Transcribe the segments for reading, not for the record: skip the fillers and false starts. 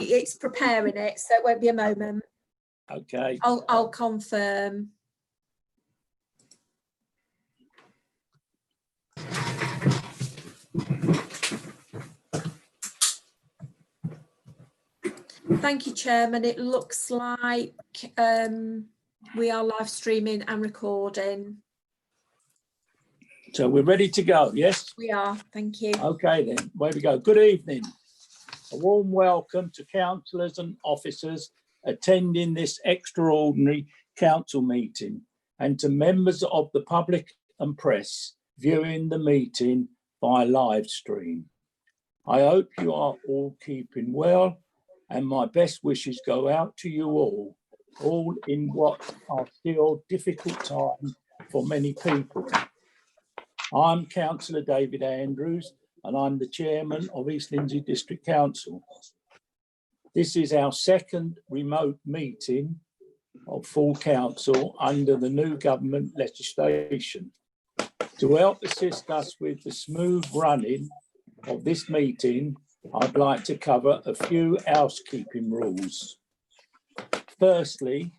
it's preparing it, so it won't be a moment. Okay. I'll confirm. Thank you, Chairman. It looks like we are live streaming and recording. So we're ready to go, yes? We are, thank you. Okay then, where we go. Good evening. A warm welcome to councillors and officers attending this extraordinary council meeting, and to members of the public and press viewing the meeting via live stream. I hope you are all keeping well, and my best wishes go out to you all in what are still difficult times for many people. I'm Councillor David Andrews, and I'm the chairman of East Lindsey District Council. This is our second remote meeting of full council under the new government legislation. To help assist us with the smooth running of this meeting, I'd like to cover a few housekeeping rules. Firstly,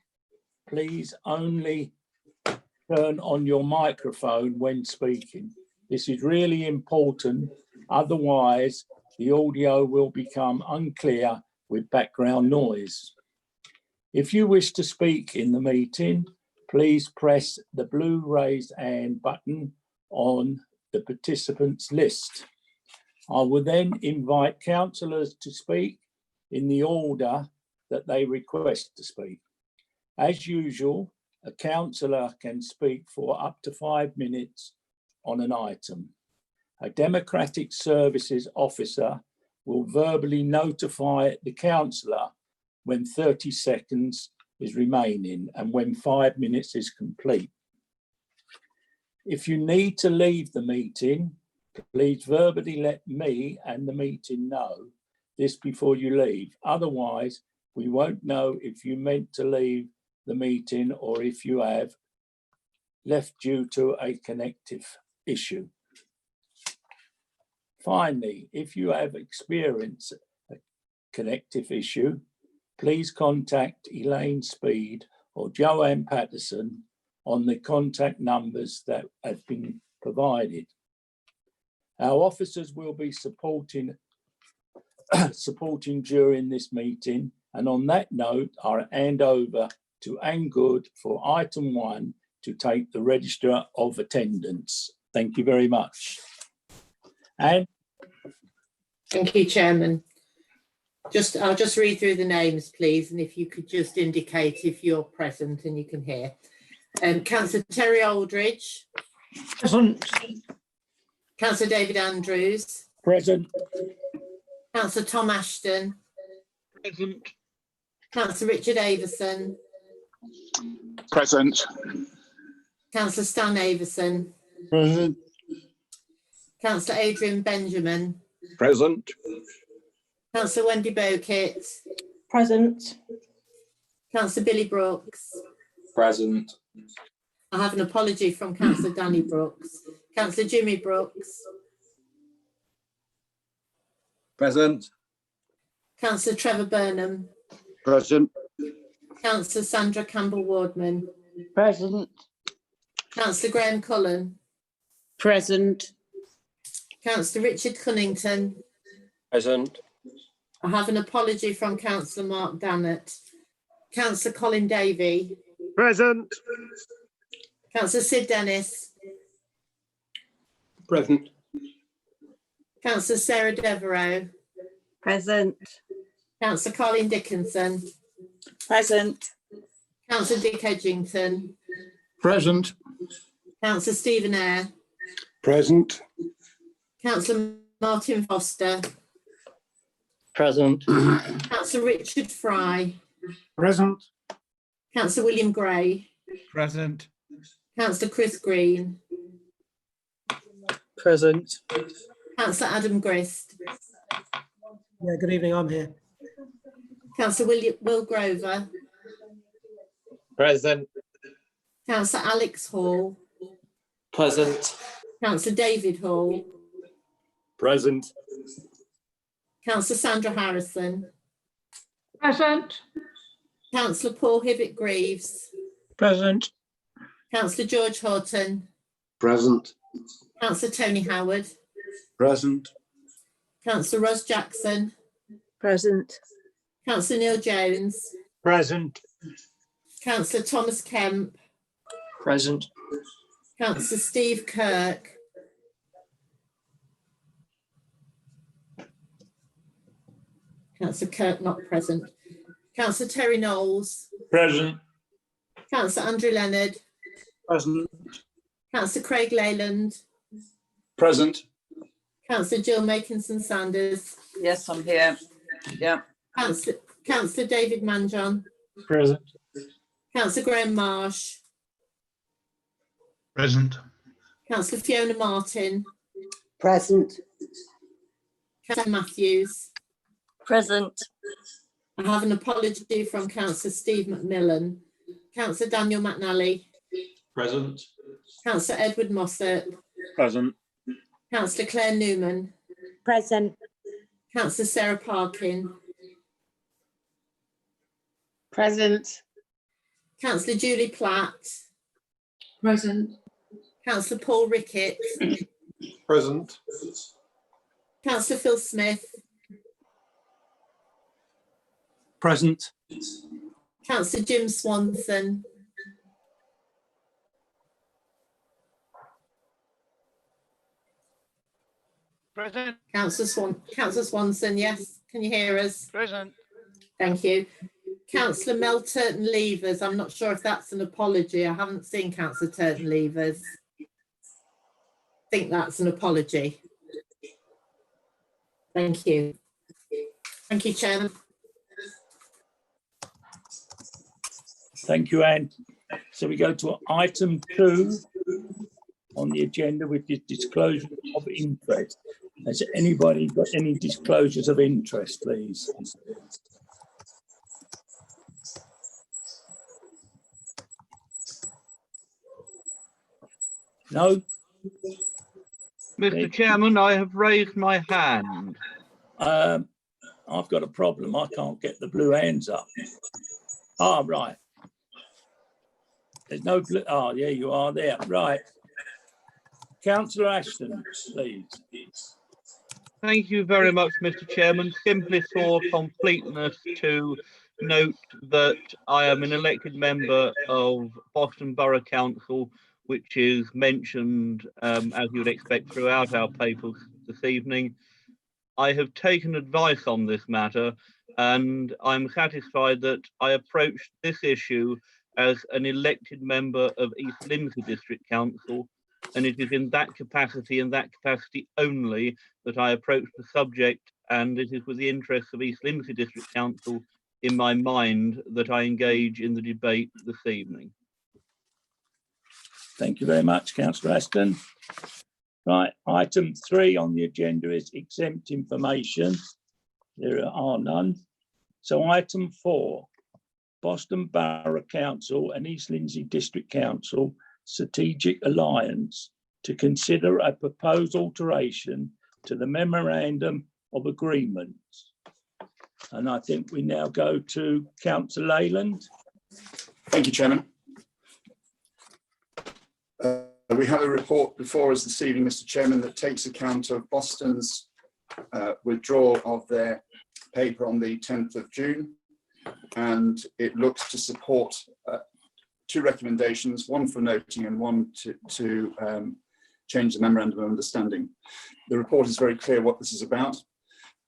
please only turn on your microphone when speaking. This is really important, otherwise the audio will become unclear with background noise. If you wish to speak in the meeting, please press the blue raised hand button on the participants list. I will then invite councillors to speak in the order that they request to speak. As usual, a councillor can speak for up to 5 minutes on an item. A Democratic Services officer will verbally notify the councillor when 30 seconds is remaining and when 5 minutes is complete. If you need to leave the meeting, please verbally let me and the meeting know this before you leave. Otherwise, we won't know if you meant to leave the meeting or if you have left due to a connective issue. Finally, if you have experienced a connective issue, please contact Elaine Speed or Joanne Patterson on the contact numbers that have been provided. Our officers will be supporting during this meeting, and on that note, I'll hand over to Anne Good for item 1 to take the register of attendance. Thank you very much. Anne? Thank you, Chairman. I'll just read through the names, please, and if you could just indicate if you're present and you can hear. Councillor Terry Aldridge. Present. Councillor David Andrews. Present. Councillor Tom Ashton. Present. Councillor Richard Avison. Present. Councillor Stan Avison. Present. Councillor Adrian Benjamin. Present. Councillor Wendy Bowkett. Present. Councillor Billy Brooks. Present. I have an apology from Councillor Danny Brooks. Councillor Jimmy Brooks. Present. Councillor Trevor Burnham. Present. Councillor Sandra Campbell-Wardman. Present. Councillor Graham Cullen. Present. Councillor Richard Cunnington. Present. I have an apology from Councillor Mark Dannett. Councillor Colin Davey. Present. Councillor Sid Dennis. Present. Councillor Sarah Devereux. Present. Councillor Colin Dickinson. Present. Councillor Dick Edgington. Present. Councillor Stephen Eyre. Present. Councillor Martin Foster. Present. Councillor Richard Fry. Present. Councillor William Gray. Present. Councillor Chris Green. Present. Councillor Adam Grist. Yeah, good evening, I'm here. Councillor Will Grover. Present. Councillor Alex Hall. Present. Councillor David Hall. Present. Councillor Sandra Harrison. Present. Councillor Paul Hibbett-Greaves, Present. Councillor George Horton, Present. Councillor Tony Howard, Present. Councillor Ros Jackson, Present. Councillor Neil Jones, Present. Councillor Thomas Kemp, Present. Councillor Steve Kirk, Councillor Kirk not present, Councillor Terry Knowles, Present. Councillor Andrew Leonard, Present. Councillor Craig Leyland, Present. Councillor Jill Makinson Sanders, Yes, I'm here. Yeah. Councillor David Manjon, Present. Councillor Graham Marsh, Present. Councillor Fiona Martin, Present. Councillor Matthews. Present. I have an apology from Councillor Steve McMillan, Councillor Daniel McNally, Present. Councillor Edward Mossop, Present. Councillor Claire Newman, Present. Councillor Sarah Parkin, Present. Councillor Julie Platt, Present. Councillor Paul Rickett, Present. Councillor Phil Smith, Present. Councillor Jim Swanson, Present. Councillor Swanson, yes, can you hear us? Present. Thank you. Councillor Mel Turton Levers, I'm not sure if that's an apology. I haven't seen Councillor Turton Levers. I think that's an apology. Thank you. Thank you, Chairman. Thank you, Anne. So we go to item 2 on the agenda, which is disclosure of interest. Has anybody got any disclosures of interest, please? No? Mr. Chairman, I have raised my hand. I've got a problem. I can't get the blue hands up. Ah, right. There's no blue. Oh, yeah, you are there. Right. Councillor Ashton, please. Thank you very much, Mr. Chairman. Simply for completeness to note that I am an elected member of Boston Borough Council, which is mentioned, as you would expect, throughout our papers this evening. I have taken advice on this matter, and I'm satisfied that I approached this issue as an elected member of East Lindsey District Council, and it is in that capacity and that capacity only that I approached the subject, and it is with the interests of East Lindsey District Council in my mind that I engage in the debate this evening. Thank you very much, Councillor Ashton. Right, item 3 on the agenda is exempt information. There are none. So item 4, Boston Borough Council and East Lindsey District Council Strategic Alliance to consider a proposed alteration to the Memorandum of Agreement. And I think we now go to Councillor Leyland. Thank you, Chairman. We have a report before us this evening, Mr. Chairman, that takes account of Boston's withdrawal of their paper on the 10th of June. And it looks to support 2 recommendations, one for noting and one to change the Memorandum of Understanding. The report is very clear what this is about.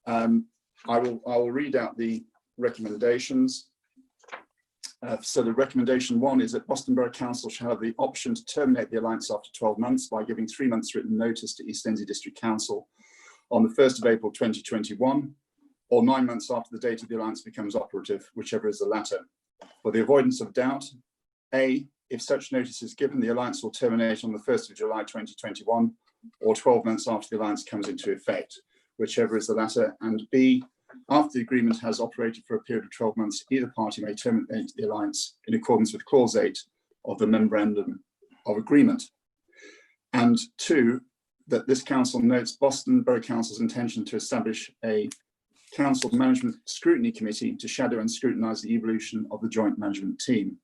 I will read out the recommendations. So the recommendation 1 is that Boston Borough Council shall have the option to terminate the alliance after 12 months by giving 3 months written notice to East Lindsey District Council on the 1st of April 2021, or 9 months after the date of the alliance becomes operative, whichever is the latter. For the avoidance of doubt, A, if such notice is given, the alliance will terminate on the 1st of July 2021, or 12 months after the alliance comes into effect, whichever is the latter, and B, after the agreement has operated for a period of 12 months, either party may terminate the alliance in accordance with Clause 8 of the Memorandum of Agreement. And 2, that this council notes Boston Borough Council's intention to establish a Council Management Scrutiny Committee to shadow and scrutinise the evolution of the joint management team.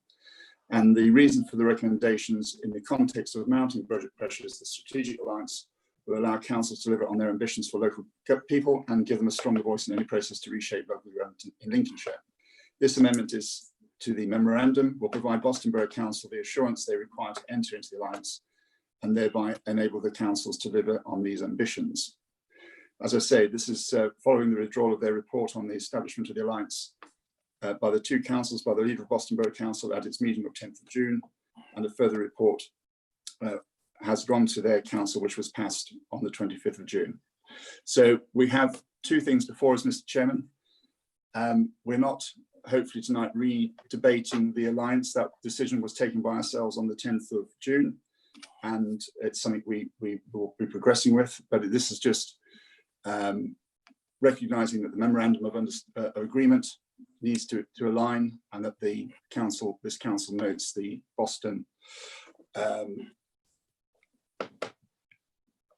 And the reason for the recommendations in the context of mounting budget pressure is the strategic alliance will allow councils to deliver on their ambitions for local people and give them a stronger voice in any process to reshape local government in Lincolnshire. This amendment is to the memorandum will provide Boston Borough Council the assurance they require to enter into the alliance and thereby enable the councils to deliver on these ambitions. As I say, this is following the withdrawal of their report on the establishment of the alliance by the two councils, by the leader of Boston Borough Council at its meeting of 10th of June, and a further report has gone to their council, which was passed on the 25th of June. So we have two things before us, Mr. Chairman. We're not, hopefully tonight, re-debating the alliance. That decision was taken by ourselves on the 10th of June, and it's something we will be progressing with, but this is just recognising that the memorandum of agreement needs to align, and that the council, this council notes the Boston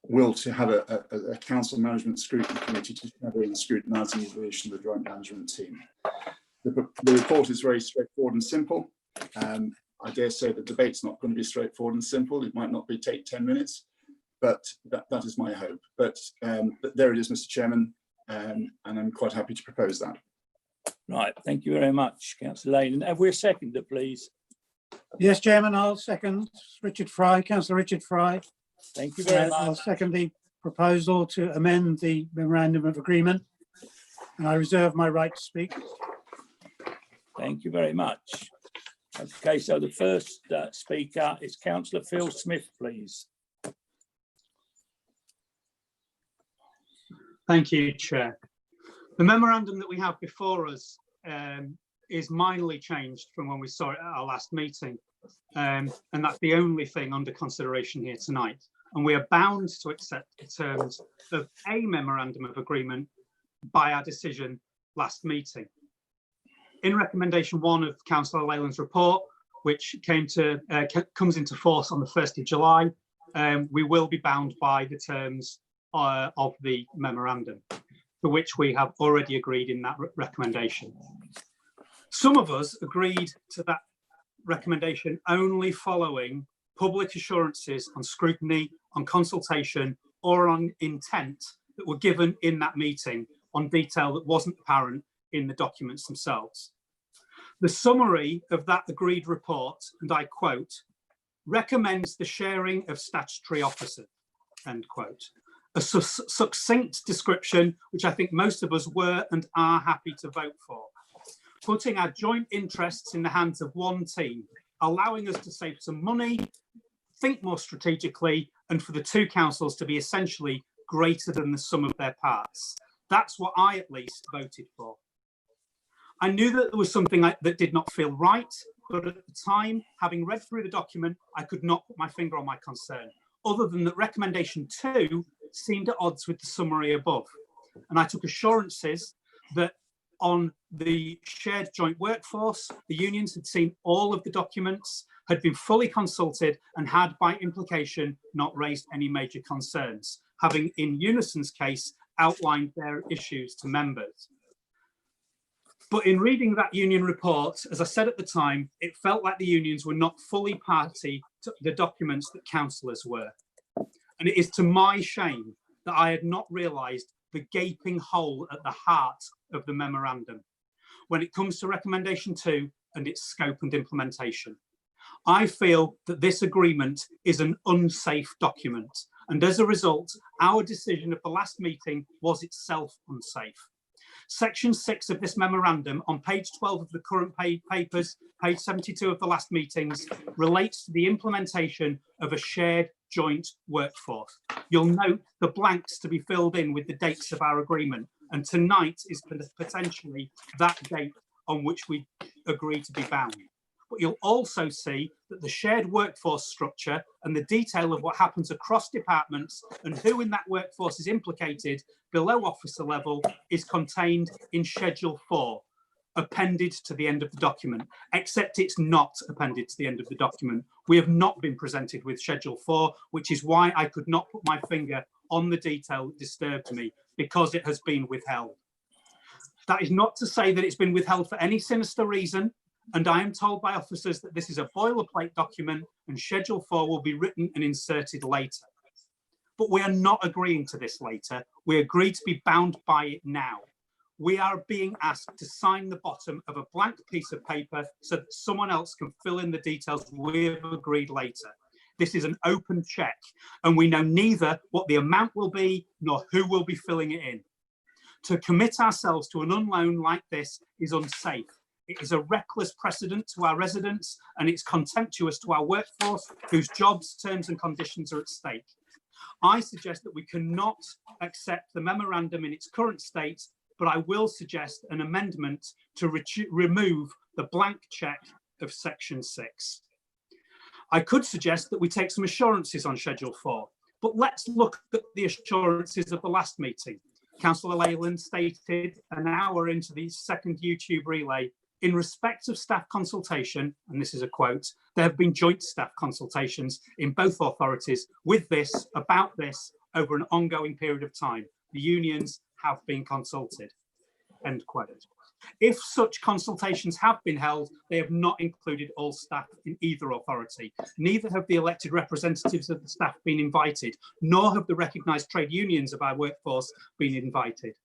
will to have a council management scrutiny committee to scrutinise the evolution of the joint management team. The report is very straightforward and simple. I dare say the debate's not going to be straightforward and simple. It might not take 10 minutes, but that is my hope. But there it is, Mr. Chairman, and I'm quite happy to propose that. Right, thank you very much, Councillor Lane. And have we a seconder, please? Yes, Chairman, I'll second. Richard Fry, Councillor Richard Fry. Thank you very I'll much. second the proposal to amend the memorandum of agreement, and I reserve my right to speak. Thank you very much. Okay, so the first speaker is Councillor Phil Smith, please. Thank you, Chair. The memorandum that we have before us is minorly changed from when we saw it at our last meeting. And that's the only thing under consideration here tonight. And we are bound to accept the terms of a memorandum of agreement by our decision last meeting. In recommendation 1 of Councillor Leyland's report, which comes into force on the 1st of July, we will be bound by the terms of the memorandum, for which we have already agreed in that recommendation. Some of us agreed to that recommendation only following public assurances on scrutiny, on consultation, or on intent that were given in that meeting on detail that wasn't apparent in the documents themselves. The summary of that agreed report, and I quote, recommends the sharing of statutory officers, end quote. A succinct description, which I think most of us were and are happy to vote for. Putting our joint interests in the hands of one team, allowing us to save some money, think more strategically, and for the two councils to be essentially greater than the sum of their parts. That's what I at least voted for. I knew that there was something that did not feel right, but at the time, having read through the document, I could not put my finger on my concern, other than that recommendation 2 seemed at odds with the summary above. And I took assurances that on the shared joint workforce, the unions had seen all of the documents, had been fully consulted, and had by implication not raised any major concerns, having in Unison's case outlined their issues to members. But in reading that union report, as I said at the time, it felt like the unions were not fully party to the documents that councillors were. And it is to my shame that I had not realised the gaping hole at the heart of the memorandum when it comes to recommendation 2 and its scope and implementation. I feel that this agreement is an unsafe document, and as a result, our decision at the last meeting was itself unsafe. Section 6 of this memorandum on page 12 of the current papers, page 72 of the last meetings, relates to the implementation of a shared joint workforce. You'll note the blanks to be filled in with the dates of our agreement, and tonight is potentially that date on which we agree to be bound. But you'll also see that the shared workforce structure and the detail of what happens across departments and who in that workforce is implicated below officer level is contained in Schedule 4, appended to the end of the document, except it's not appended to the end of the document. We have not been presented with Schedule 4, which is why I could not put my finger on the detail that disturbed me, because it has been withheld. That is not to say that it's been withheld for any sinister reason, and I am told by officers that this is a boilerplate document and Schedule 4 will be written and inserted later. But we are not agreeing to this later. We agreed to be bound by it now. We are being asked to sign the bottom of a blank piece of paper so that someone else can fill in the details we have agreed later. This is an open check, and we know neither what the amount will be nor who will be filling it in. To commit ourselves to an unknown like this is unsafe. It is a reckless precedent to our residents, and it's contemptuous to our workforce whose jobs, terms and conditions are at stake. I suggest that we cannot accept the memorandum in its current state, but I will suggest an amendment to remove the blank check of section 6. I could suggest that we take some assurances on Schedule 4, but let's look at the assurances of the last meeting. Councillor Leyland stated an hour into the second YouTube relay, in respect of staff consultation, and this is a quote, there have been joint staff consultations in both authorities with this, about this, over an ongoing period of time. The unions have been consulted, end quote. If such consultations have been held, they have not included all staff in either authority. Neither have the elected representatives of the staff been invited, nor have the recognised trade unions of our workforce been invited.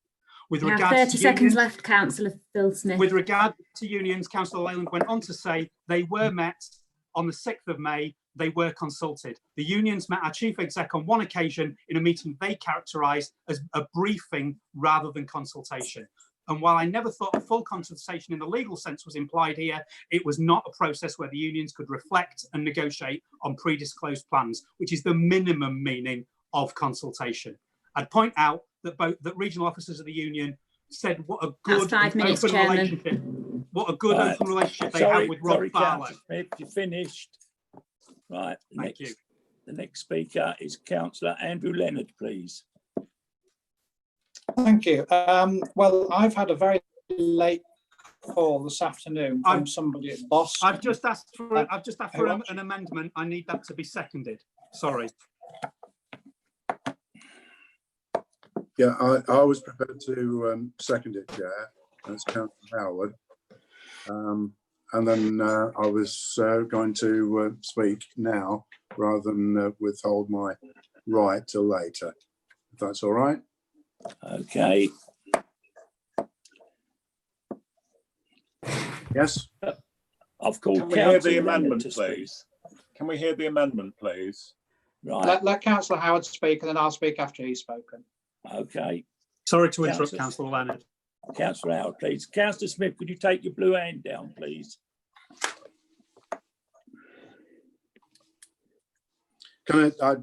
With You have regard 30 to seconds unions, left, Councillor Phil Smith. with regard to unions, Councillor Leyland went on to say they were met on the 6th of May, they were consulted. The unions met our chief exec on one occasion in a meeting they characterised as a briefing rather than consultation. And while I never thought a full consultation in the legal sense was implied here, it was not a process where the unions could reflect and negotiate on pre-disclosed plans, which is the minimum meaning of consultation. I'd point out that regional officers of the union said what a good open relationship, what a good open relationship they have with Rob Barlow. Smith, you finished. Right. Thank you. The next speaker is Councillor Andrew Leonard, please. Thank you. Well, I've had a very late call this afternoon from somebody at Boss. I've just asked for an amendment. I need that to be seconded. Sorry. Yeah, I was prepared to second it, Chair. That's Councillor Howard. And then I was going to speak now rather than withhold my right till later, if that's all right. Okay. Yes. I've called. Can we hear the amendment, please? Can we hear the amendment, please? Right. Let Councillor Howard speak, and then I'll speak after he's spoken. Okay. Sorry to interrupt, Councillor Leonard. Councillor Howard, please. Councillor Smith, could you take your blue hand down, please? Can I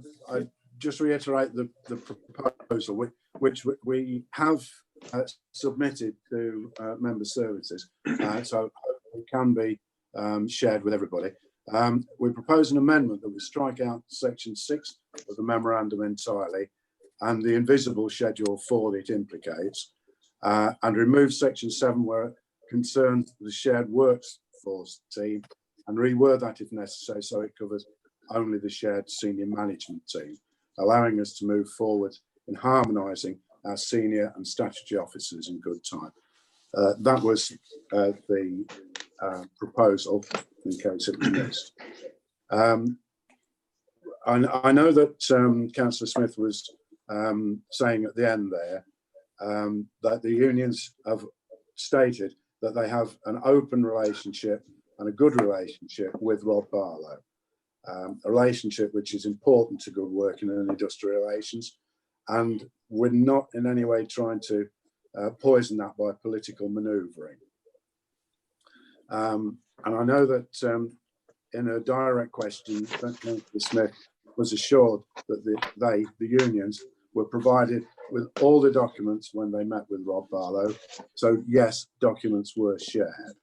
just reiterate the proposal, which we have submitted to member services, so it can be shared with everybody. We propose an amendment that would strike out section 6 of the memorandum entirely and the invisible schedule 4 that it implicates, and remove section 7 where it concerns the shared workforce team, and reword that if necessary so it covers only the shared senior management team, allowing us to move forward in harmonising our senior and statutory officers in good time. That was the proposal, in case it was missed. I know that Councillor Smith was saying at the end there that the unions have stated that they have an open relationship and a good relationship with Rob Barlow, a relationship which is important to good working and industrial relations, and we're not in any way trying to poison that by political manoeuvring. And I know that in a direct question, Councillor Smith was assured that the unions were provided with all the documents when they met with Rob Barlow. So yes, documents were shared.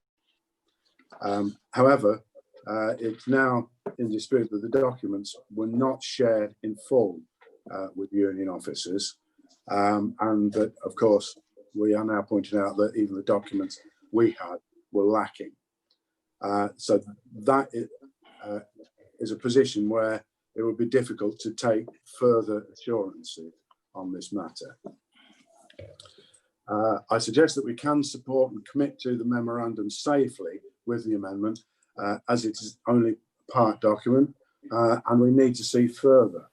However, it's now in dispute that the documents were not shared in full with union officers, and that, of course, we are now pointing out that even the documents we had were lacking. So that is a position where it would be difficult to take further assurances on this matter. I suggest that we can support and commit to the memorandum safely with the amendment, as it is only part document, and we need to see further.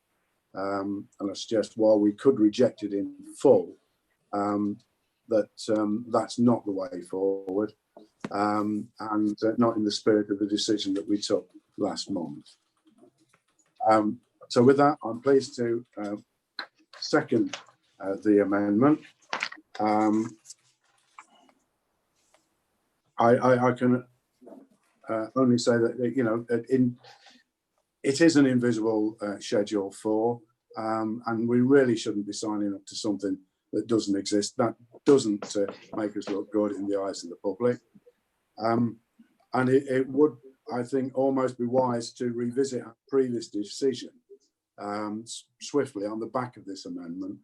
And I suggest while we could reject it in full, that's not the way forward, and not in the spirit of the decision that we took last month. So with that, I'm pleased to second the amendment. I can only say that, you know, it is an invisible Schedule 4, and we really shouldn't be signing up to something that doesn't exist. That doesn't make us look good in the eyes of the public. And it would, I think, almost be wise to revisit our previous decision swiftly on the back of this amendment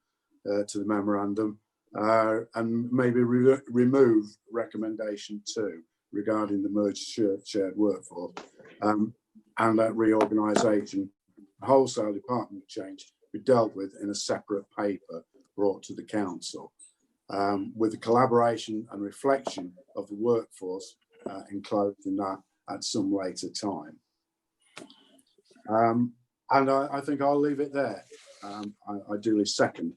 to the memorandum, and maybe remove recommendation 2 regarding the merged shared workforce, and that reorganisation, wholesale department change be dealt with in a separate paper brought to the council, with the collaboration and reflection of the workforce enclosed in that at some later time. And I think I'll leave it there. I duly second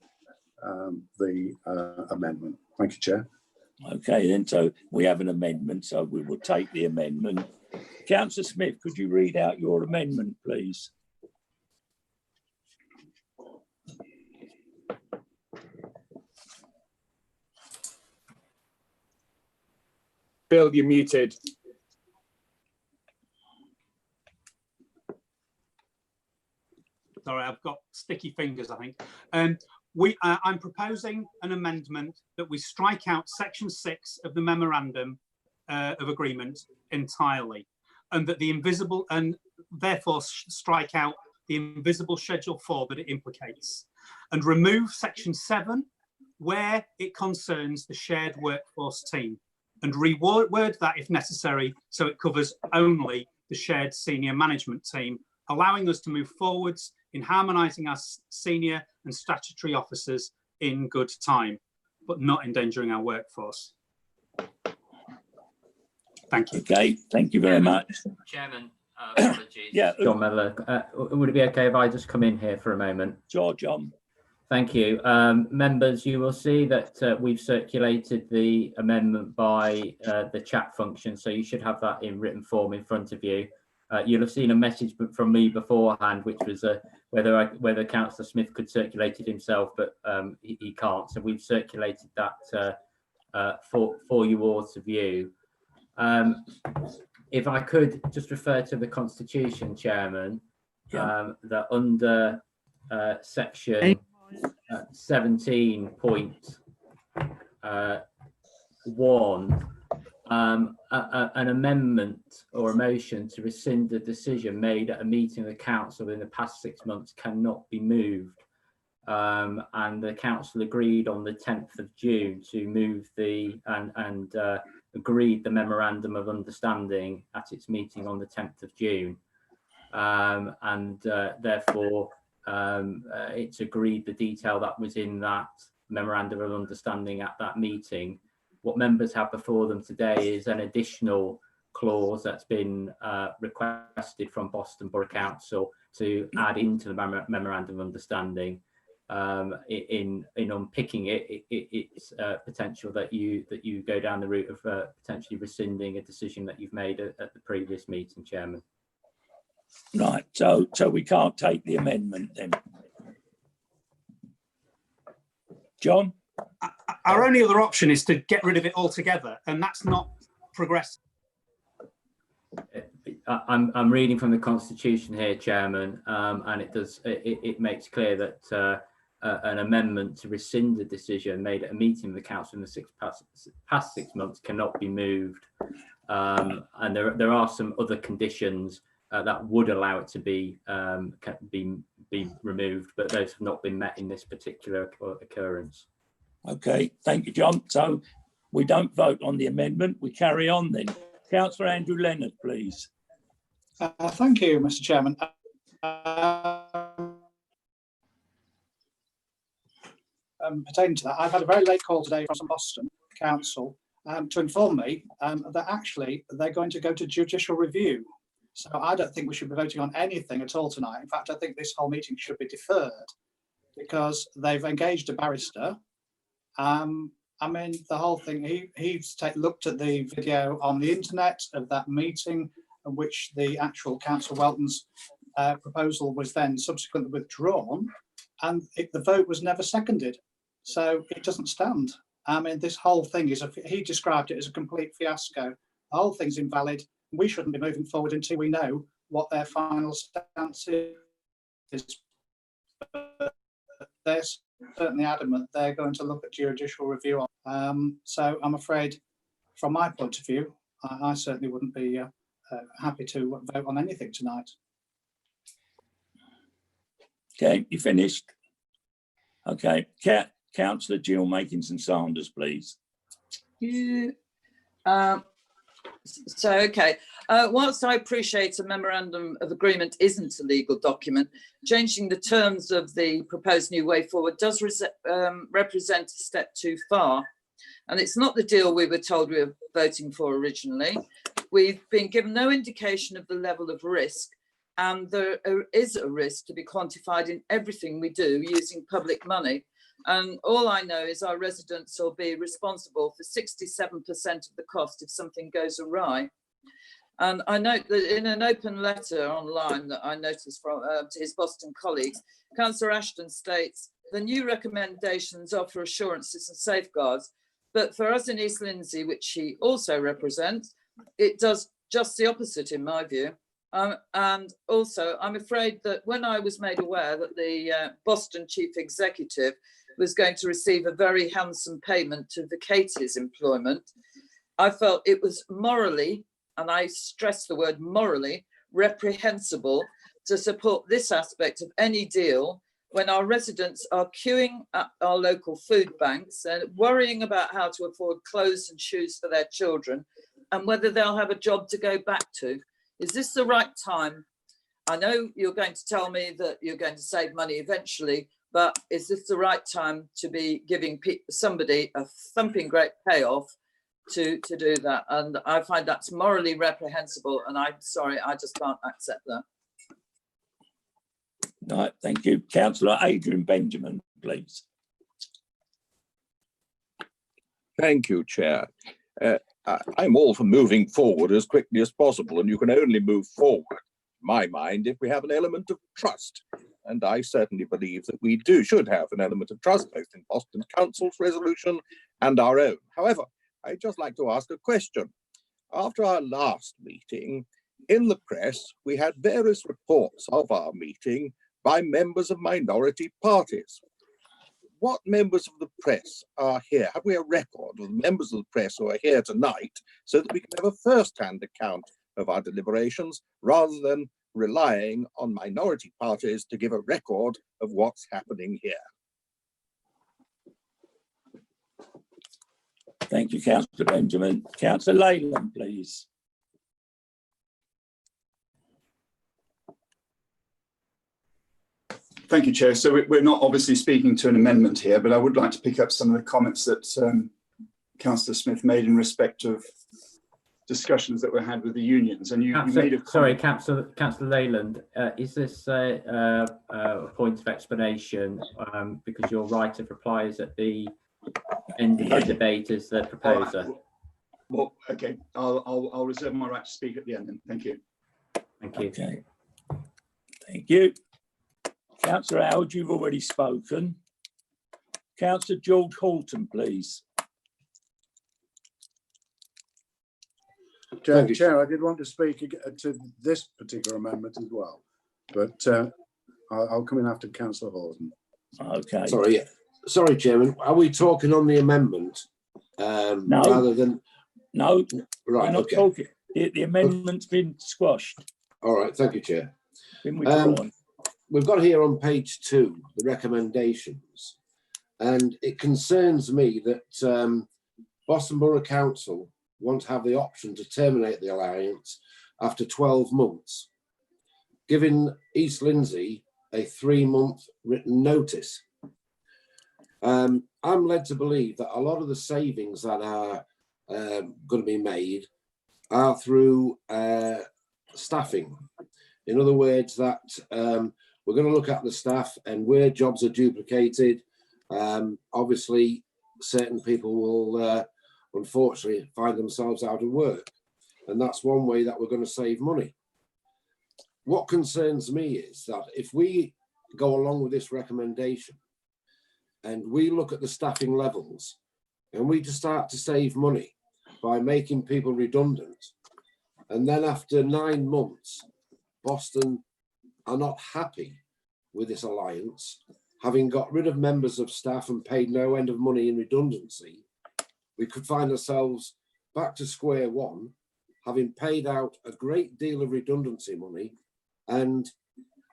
the amendment. Thank you, Chair. Okay, then, so we have an amendment, so we will take the amendment. Councillor Smith, could you read out your amendment, please? Bill, you're muted. Sorry, I've got sticky fingers, I think. I'm proposing an amendment that we strike out section 6 of the memorandum of agreement entirely, and that the invisible, and therefore strike out the invisible Schedule 4 that it implicates, and remove section 7 where it concerns the shared workforce team, and reword that if necessary so it covers only the shared senior management team, allowing us to move forwards in harmonising our senior and statutory officers in good time, but not endangering our workforce. Thank you. Okay, thank you very much. Chairman, apologies. Yeah, John Medler, would it be okay if I just come in here for a moment? Sure, John. Thank you. Members, you will see that we've circulated the amendment by the chat function, so you should have that in written form in front of you. You'll have seen a message from me beforehand, which was whether Councillor Smith could circulate it himself, but he can't. So we've circulated that for you all to view. If I could just refer to the Constitution, Chairman, that under section 17.1, an amendment or a motion to rescind a decision made at a meeting of the council in the past 6 months cannot be moved. And the council agreed on the 10th of June to move the and agreed the memorandum of understanding at its meeting on the 10th of June. Therefore, it's agreed the detail that was in that memorandum of understanding at that meeting. What members have before them today is an additional clause that's been requested from Boston Borough Council to add into the memorandum of understanding. In unpicking it's potential that you go down the route of potentially rescinding a decision that you've made at the previous meeting, Chairman. Right, so we can't take the amendment then. John? Our only other option is to get rid of it altogether, and that's not progressive. I'm reading from the Constitution here, Chairman, and it makes clear that an amendment to rescind a decision made at a meeting of the council in the past 6 months cannot be moved, and there are some other conditions that would allow it to be removed, but those have not been met in this particular occurrence. Okay, thank you, John. So we don't vote on the amendment. We carry on then. Councillor Andrew Leonard, please. Thank you, Mr. Chairman. pertaining to that, I've had a very late call today from Boston Council to inform me that actually they're going to go to judicial review. So I don't think we should be voting on anything at all tonight. In fact, I think this whole meeting should be deferred because they've engaged a barrister. I mean, the whole thing, he's looked at the video on the internet of that meeting, in which the actual Councillor Welton's proposal was then subsequently withdrawn, and the vote was never seconded. So it doesn't stand. I mean, this whole thing is, he described it as a complete fiasco. The whole thing's invalid. We shouldn't be moving forward until we know what their final stance is. They're certainly adamant they're going to look at judicial review. So I'm afraid, from my point of view, I certainly wouldn't be happy to vote on anything tonight. Okay, you finished? Okay, Councillor Jill Makinson-Sanders, please. Yeah. Whilst I appreciate a memorandum of agreement isn't a legal document, changing the terms of the proposed new way forward does represent a step too far. And it's not the deal we were told we were voting for originally. We've been given no indication of the level of risk, and there is a risk to be quantified in everything we do using public money. And all I know is our residents will be responsible for 67% of the cost if something goes awry. And I note that in an open letter online that I noticed from to his Boston colleagues, Councillor Ashton states, the new recommendations offer assurances and safeguards, but for us in East Lindsey, which he also represents, it does just the opposite in my view. And also, I'm afraid that when I was made aware that the Boston chief executive was going to receive a very handsome payment to vacate his employment, I felt it was morally, and I stress the word morally, reprehensible to support this aspect of any deal when our residents are queuing at our local food banks and worrying about how to afford clothes and shoes for their children and whether they'll have a job to go back to. Is this the right time? I know you're going to tell me that you're going to save money eventually, but is this the right time to be giving somebody a thumping great payoff to do that? And I find that's morally reprehensible, and I'm sorry, I just can't accept that. Right, thank you. Councillor Adrian Benjamin, please. Thank you, Chair. I'm all for moving forward as quickly as possible, and you can only move forward, in my mind, if we have an element of trust. And I certainly believe that we should have an element of trust, both in Boston Council's resolution and our own. However, I'd just like to ask a question. After our last meeting, in the press, we had various reports of our meeting by members of minority parties. What members of the press are here? Have we a record of the members of the press who are here tonight so that we can have a first-hand account of our deliberations rather than relying on minority parties to give a record of what's happening here? Thank you, Councillor Benjamin. Councillor Leyland, please. Thank you, Chair. So we're not obviously speaking to an amendment here, but I would like to pick up some of the comments that Councillor Smith made in respect of discussions that were had with the unions. And you made a comment. Sorry, Councillor Leyland, is this a point of explanation? Because your right of reply is at the end of the debate as the proposer. Well, okay, I'll reserve my right to speak at the end then. Thank you. Thank you. Okay. Thank you. Councillor Howard, you've already spoken. Councillor George Horton, please. Chair, I did want to speak to this particular amendment as well, but I'll come in after Councillor Horton. Okay. Sorry, Chairman. Are we talking on the amendment no. rather than? No. Right. We're not okay. talking. The amendment's been squashed. All right. Thank you, Chair. Been withdrawn. We've got here on page 2 the recommendations, and it concerns me that Boston Borough Council want to have the option to terminate the alliance after 12 months, giving East Lindsey a 3-month written notice. I'm led to believe that a lot of the savings that are going to be made are through staffing. In other words, that we're going to look at the staff and where jobs are duplicated. Obviously, certain people will unfortunately find themselves out of work. And that's one way that we're going to save money. What concerns me is that if we go along with this recommendation and we look at the staffing levels and we just start to save money by making people redundant, and then after 9 months, Boston are not happy with this alliance, having got rid of members of staff and paid no end of money in redundancy, we could find ourselves back to square one, having paid out a great deal of redundancy money and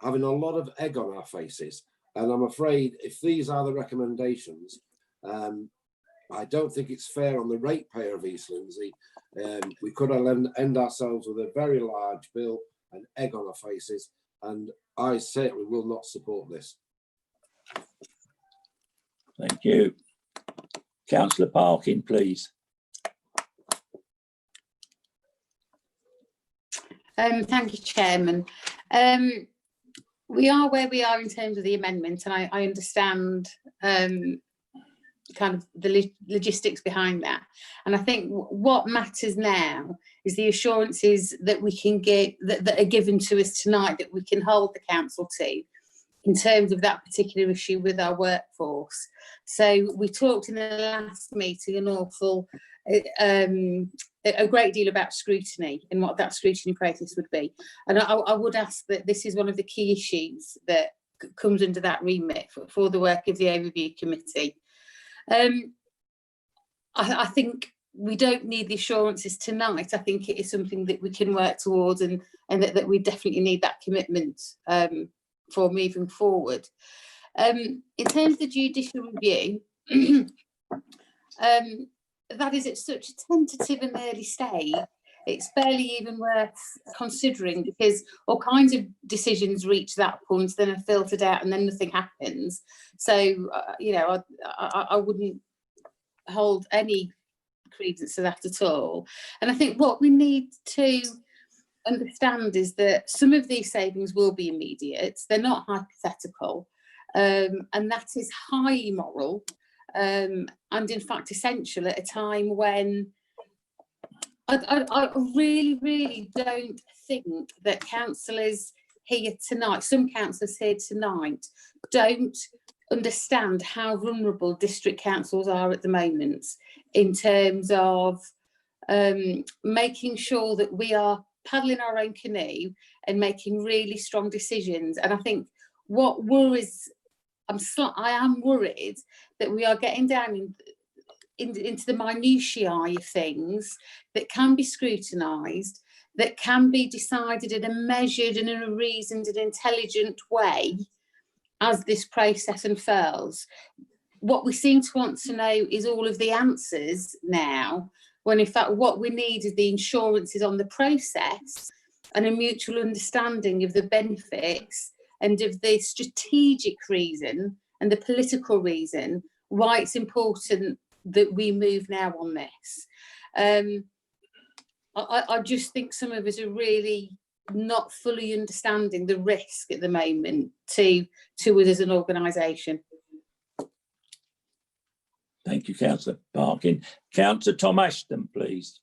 having a lot of egg on our faces. And I'm afraid if these are the recommendations, I don't think it's fair on the ratepayer of East Lindsey. We could end ourselves with a very large bill and egg on our faces, and I certainly will not support this. Thank you. Councillor Parkin, please. Thank you, Chairman. We are where we are in terms of the amendment, and I understand kind of the logistics behind that. And I think what matters now is the assurances that we can get that are given to us tonight, that we can hold the council to in terms of that particular issue with our workforce. So we talked in the last meeting a great deal about scrutiny and what that scrutiny process would be. And I would ask that this is one of the key issues that comes under that remit for the work of the overview committee. I think we don't need the assurances tonight. I think it is something that we can work towards, and that we definitely need that commitment for moving forward. In terms of the judicial review, that is at such a tentative and early stage, it's barely even worth considering, because all kinds of decisions reach that point, then are filtered out, and then nothing happens. So, you know, I wouldn't hold any credence to that at all. And I think what we need to understand is that some of these savings will be immediate. They're not hypothetical, and that is highly moral. And in fact essential at a time when I really, really don't think that councillors here tonight, some councillors here tonight, don't understand how vulnerable district councils are at the moment in terms of making sure that we are paddling our own canoe and making really strong decisions. And I think what worries, I am worried that we are getting down into the minutiae of things that can be scrutinised, that can be decided in a measured and in a reasoned and intelligent way as this process unfurls. What we seem to want to know is all of the answers now, when in fact what we need is the insurances on the process and a mutual understanding of the benefits and of the strategic reason and the political reason why it's important that we move now on this. I just think some of us are really not fully understanding the risk at the moment to us as an organisation. Thank you, Councillor Parkin. Councillor Tom Ashton, please.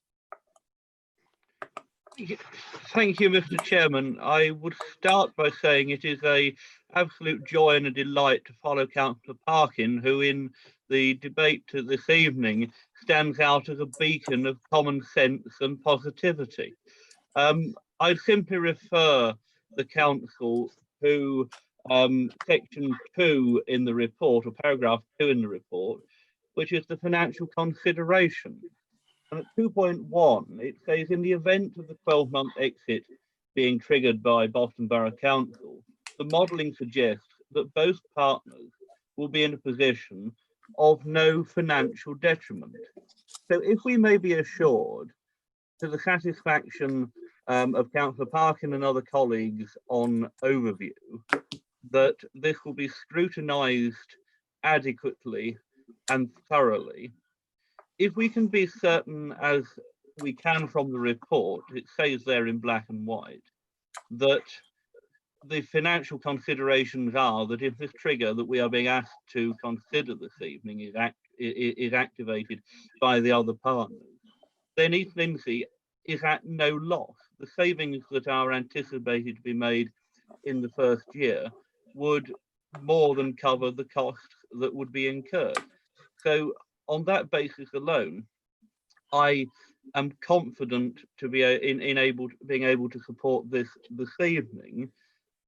Thank you, Mr. Chairman. I would start by saying it is an absolute joy and a delight to follow Councillor Parkin, who in the debate this evening stands out as a beacon of common sense and positivity. I'd simply refer the council to section 2 in the report, or paragraph 2 in the report, which is the financial consideration. And at 2.1, it says, in the event of the 12-month exit being triggered by Boston Borough Council, the modelling suggests that both partners will be in a position of no financial detriment. So if we may be assured, to the satisfaction of Councillor Parkin and other colleagues on overview, that this will be scrutinised adequately and thoroughly. If we can be certain, as we can from the report, it says there in black and white, that the financial considerations are that if this trigger that we are being asked to consider this evening is activated by the other partners, then East Lindsey is at no loss. The savings that are anticipated to be made in the first year would more than cover the costs that would be incurred. So on that basis alone, I am confident to be being able to support this evening.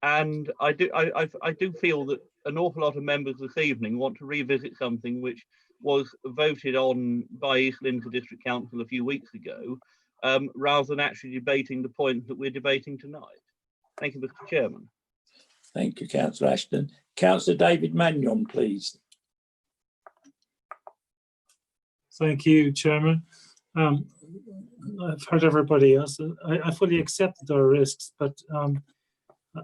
And I do feel that an awful lot of members this evening want to revisit something which was voted on by East Lindsey District Council a few weeks ago, rather than actually debating the point that we're debating tonight. Thank you, Mr. Chairman. Thank you, Councillor Ashton. Councillor David Mannion, please. Thank you, Chairman. I've heard everybody else. I fully accept that there are risks, but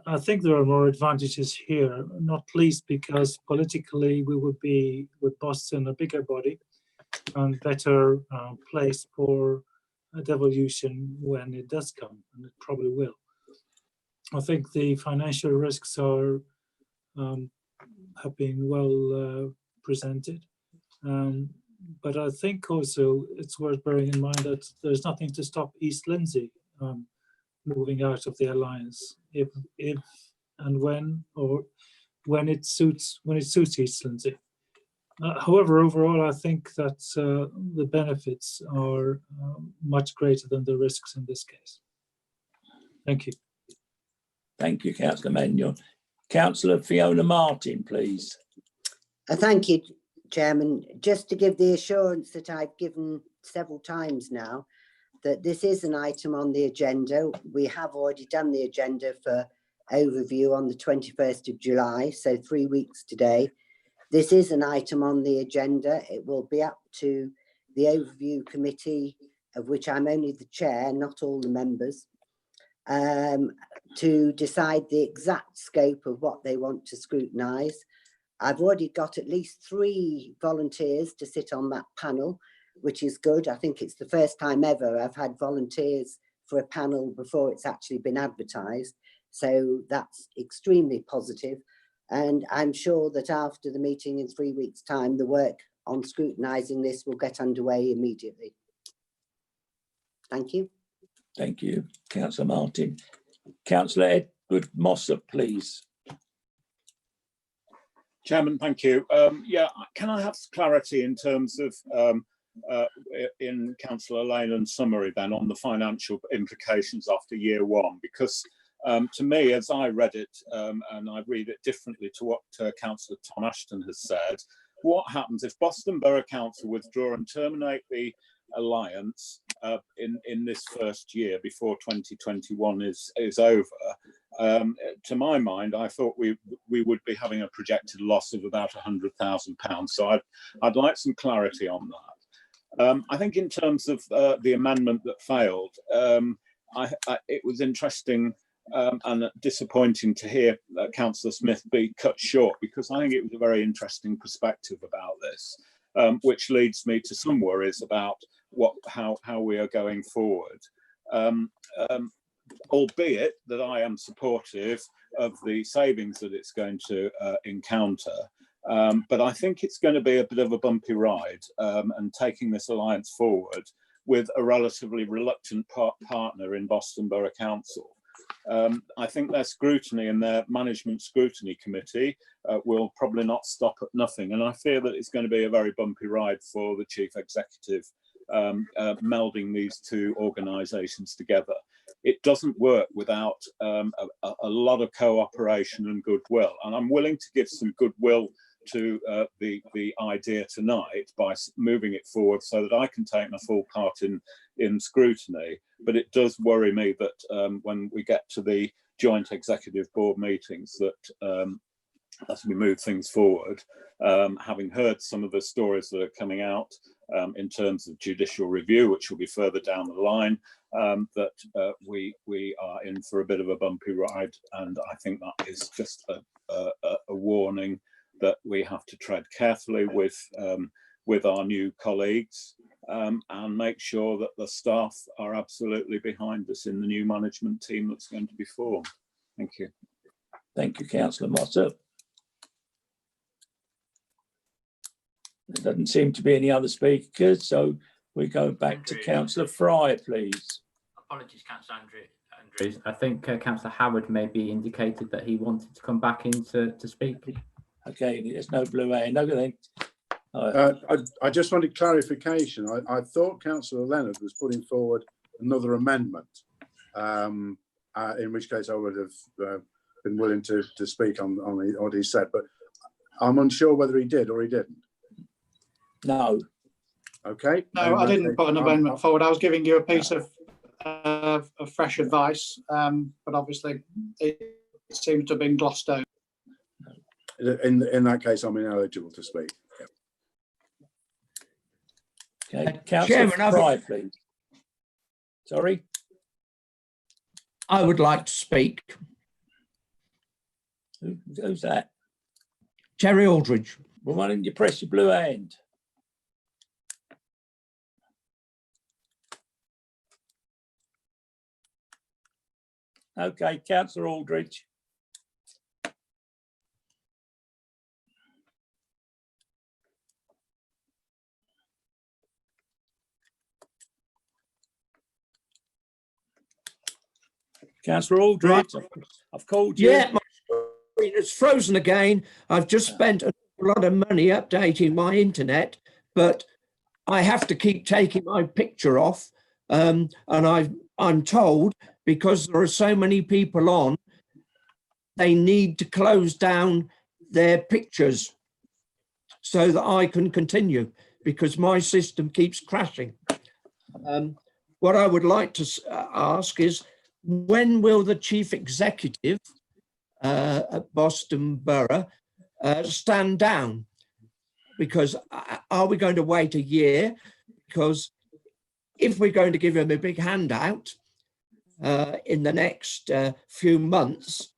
I think there are more advantages here, not least because politically we would be, with Boston, a bigger body and better place for a devolution when it does come, and it probably will. I think the financial risks are have been well presented. But I think also it's worth bearing in mind that there's nothing to stop East Lindsey moving out of the alliance if and when it suits East Lindsey. However, overall, I think that the benefits are much greater than the risks in this case. Thank you. Thank you, Councillor Mannion. Councillor Fiona Martin, please. Thank you, Chairman. Just to give the assurance that I've given several times now, that this is an item on the agenda. We have already done the agenda for overview on the 21st of July, so 3 weeks today. This is an item on the agenda. It will be up to the overview committee, of which I'm only the chair, not all the members, to decide the exact scope of what they want to scrutinise. I've already got at least 3 volunteers to sit on that panel, which is good. I think it's the first time ever I've had volunteers for a panel before it's actually been advertised. So that's extremely positive. And I'm sure that after the meeting in 3 weeks' time, the work on scrutinising this will get underway immediately. Thank you. Thank you, Councillor Martin. Councillor Edward Mossop, please. Chairman, thank you. Yeah, can I have clarity in terms of in Councillor Leyland's summary then on the financial implications after year 1? Because to me, as I read it, and I read it differently to what Councillor Tom Ashton has said, what happens if Boston Borough Council withdraw and terminate the alliance in this first year before 2021 is over? To my mind, I thought we would be having a projected loss of about £100,000. So I'd like some clarity on that. I think in terms of the amendment that failed, it was interesting and disappointing to hear Councillor Smith be cut short, because I think it was a very interesting perspective about this, which leads me to some worries about how we are going forward. Albeit that I am supportive of the savings that it's going to encounter. But I think it's going to be a bit of a bumpy ride, and taking this alliance forward with a relatively reluctant partner in Boston Borough Council. I think their scrutiny and their management scrutiny committee will probably not stop at nothing. And I fear that it's going to be a very bumpy ride for the chief executive, melding these 2 organisations together. It doesn't work without a lot of cooperation and goodwill. And I'm willing to give some goodwill to the idea tonight by moving it forward so that I can take my full part in scrutiny. But it does worry me that when we get to the joint executive board meetings, that as we move things forward, having heard some of the stories that are coming out in terms of judicial review, which will be further down the line, that we are in for a bit of a bumpy ride. And I think that is just a warning that we have to tread carefully with our new colleagues and make sure that the staff are absolutely behind us in the new management team that's going to be formed. Thank you. Thank you, Councillor Mossop. There doesn't seem to be any other speakers, so we go back to Councillor Fry, please. Apologies, Councillor Andrews. I think Councillor Howard maybe indicated that he wanted to come back in to speak. Okay, there's no blue hand. Okay, I just wanted clarification. I thought Councillor Leonard was putting forward another amendment, in which case I would have been willing to speak on what he said, but I'm unsure whether he did or he didn't. No. Okay. No, I didn't put an amendment forward. I was giving you a piece of fresh advice, but obviously it seems to have been glossed over. In that case, I'm ineligible to speak. Yeah. Okay, Councillor Fry, please. Sorry? I would like to speak. Who's that? Terry Aldridge. Well, why don't you press your blue hand? Okay, Councillor Aldridge. Councillor Aldridge, I've called you. Yeah, my screen is frozen again. I've just spent a lot of money updating my internet, but I have to keep taking my picture off. And I'm told, because there are so many people on, they need to close down their pictures so that I can continue, because my system keeps crashing. What I would like to ask is, when will the chief executive at Boston Borough stand down? Because are we going to wait a year? Because if we're going to give him a big handout in the next few months,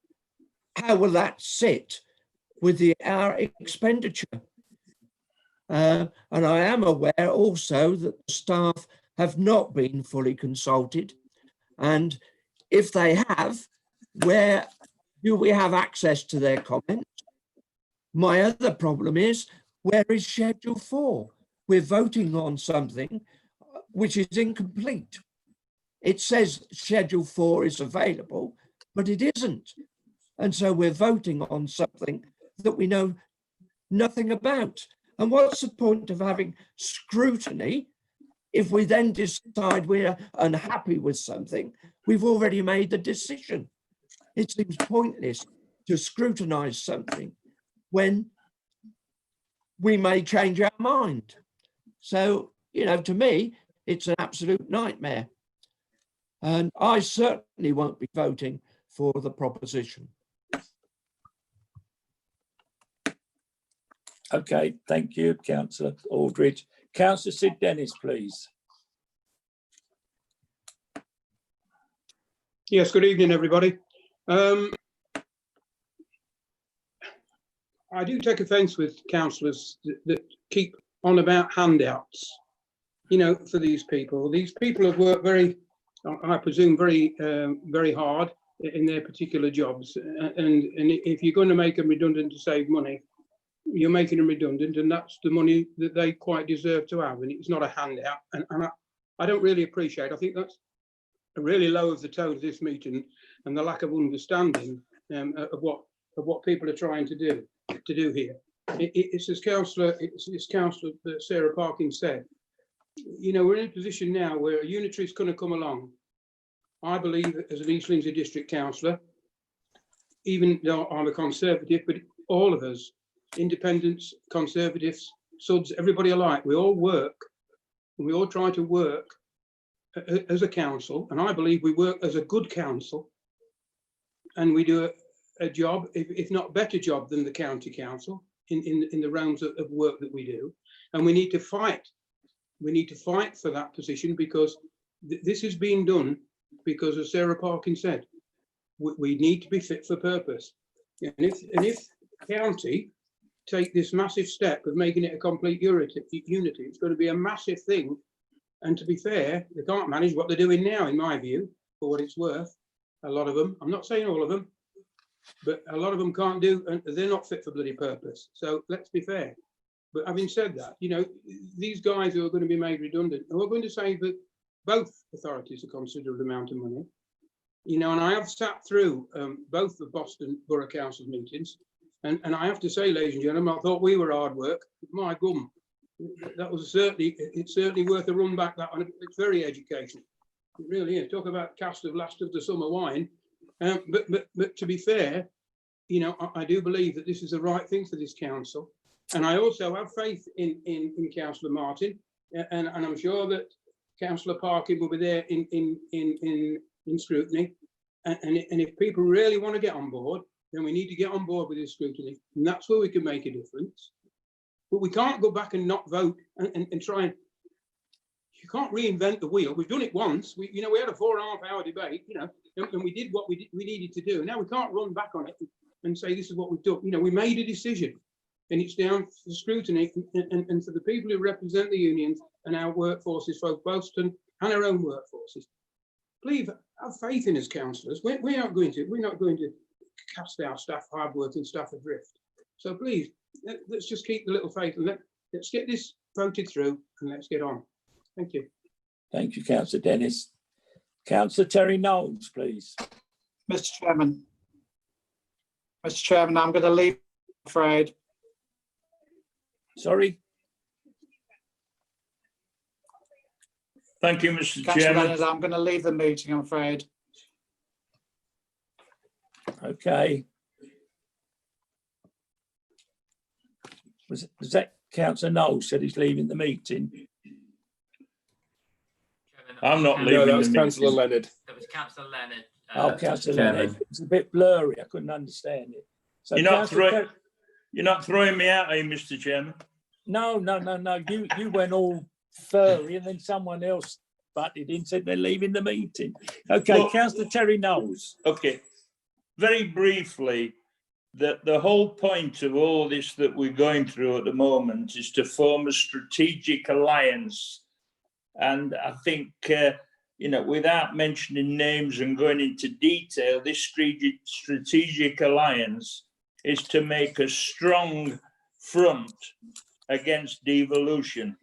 how will that sit with our expenditure? And I am aware also that the staff have not been fully consulted, and if they have, where do we have access to their comments? My other problem is, where is Schedule 4? We're voting on something which is incomplete. It says Schedule 4 is available, but it isn't. And so we're voting on something that we know nothing about. And what's the point of having scrutiny if we then decide we're unhappy with something? We've already made the decision. It seems pointless to scrutinize something when we may change our mind. So, you know, to me, it's an absolute nightmare. And I certainly won't be voting for the proposition. Okay, thank you, Councillor Aldridge. Councillor Sid Dennis, please. Yes, good evening, everybody. I do take offence with councillors that keep on about handouts, you know, for these people. These people have worked very, I presume, very hard in their particular jobs. And if you're going to make them redundant to save money, you're making them redundant, and that's the money that they quite deserve to have. And it's not a handout. And I don't really appreciate. I think that's really low of the tone of this meeting and the lack of understanding of what people are trying to do here. It's as Councillor Sarah Parkin said. You know, we're in a position now where a unitary is going to come along. I believe, as an East Lindsey District Councillor, even though I'm a Conservative, but all of us, Independents, Conservatives, Suds, everybody alike, we all work, and we all try to work as a council, and I believe we work as a good council, and we do a job, if not better job than the county council in the realms of work that we do, and we need to fight. We need to fight for that position, because this is being done because, as Sarah Parkin said, we need to be fit for purpose. And if county take this massive step of making it a complete unity. It's going to be a massive thing. And to be fair, they can't manage what they're doing now, in my view, for what it's worth. A lot of them, I'm not saying all of them, but a lot of them can't do, and they're not fit for bloody purpose. So let's be fair. But having said that, you know, these guys who are going to be made redundant, we're going to save both authorities a considerable amount of money. You know, and I have sat through both the Boston Borough Council meetings, and I have to say, ladies and gentlemen, I thought we were hard work. My gum, that was it's certainly worth a run back. That one, it's very educational. It really is. Talk about cast of last of the summer wine. But to be fair, you know, I do believe that this is the right thing for this council, and I also have faith in Councillor Martin, and I'm sure that Councillor Parkin will be there in scrutiny. And if people really want to get on board, then we need to get on board with this scrutiny, and that's where we can make a difference. But we can't go back and not vote and try and. You can't reinvent the wheel. We've done it once. We had a 4.5-hour debate, you know, and we did what we needed to do. Now we can't run back on it and say this is what we've done. You know, we made a decision, and it's down for scrutiny and for the people who represent the unions and our workforces, both Boston and our own workforces. Please have faith in us, councillors. We're not going to cast our staff, hard-working staff adrift. So please, let's just keep the little faith and let's get this voted through and let's get on. Thank you. Thank you, Councillor Dennis. Councillor Terry Knowles, please. Mr. Chairman, I'm going to leave, I'm afraid. Sorry. Thank you, Mr. Councillor Chairman. Leonard, I'm going to leave the meeting, I'm afraid. Okay. Was that Councillor Knowles said he's leaving the meeting? I'm not leaving. No, that was the Councillor meeting. Leonard. That was Councillor Leonard. Oh, Councillor Leonard. It's a bit blurry. I couldn't understand it. So You're not throwing me out, are you, Mr. Chairman? No. You went all furry, and then someone else butted in, said they're leaving the meeting. Okay, Well, Councillor Terry Knowles. Okay, very briefly, the whole point of all this that we're going through at the moment is to form a strategic alliance. And I think, you know, without mentioning names and going into detail, this strategic alliance is to make a strong front against devolution.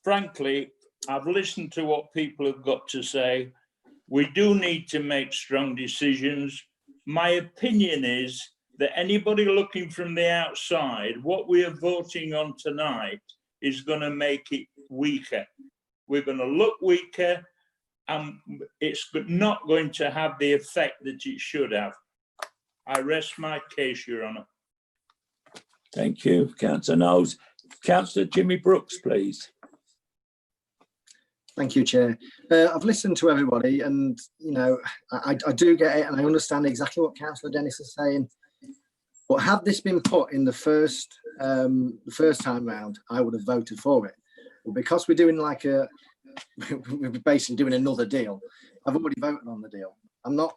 Frankly, I've listened to what people have got to say. We do need to make strong decisions. My opinion is that anybody looking from the outside, what we are voting on tonight is going to make it weaker. We're going to look weaker, and it's not going to have the effect that it should have. I rest my case, Your Honour. Thank you, Councillor Knowles. Councillor Jimmy Brooks, please. Thank you, Chair. I've listened to everybody, and you know, I do get it, and I understand exactly what Councillor Dennis is saying. But had this been put in the first time round, I would have voted for it. But because we're doing like we're basically doing another deal, I've already voted on the deal. I'm not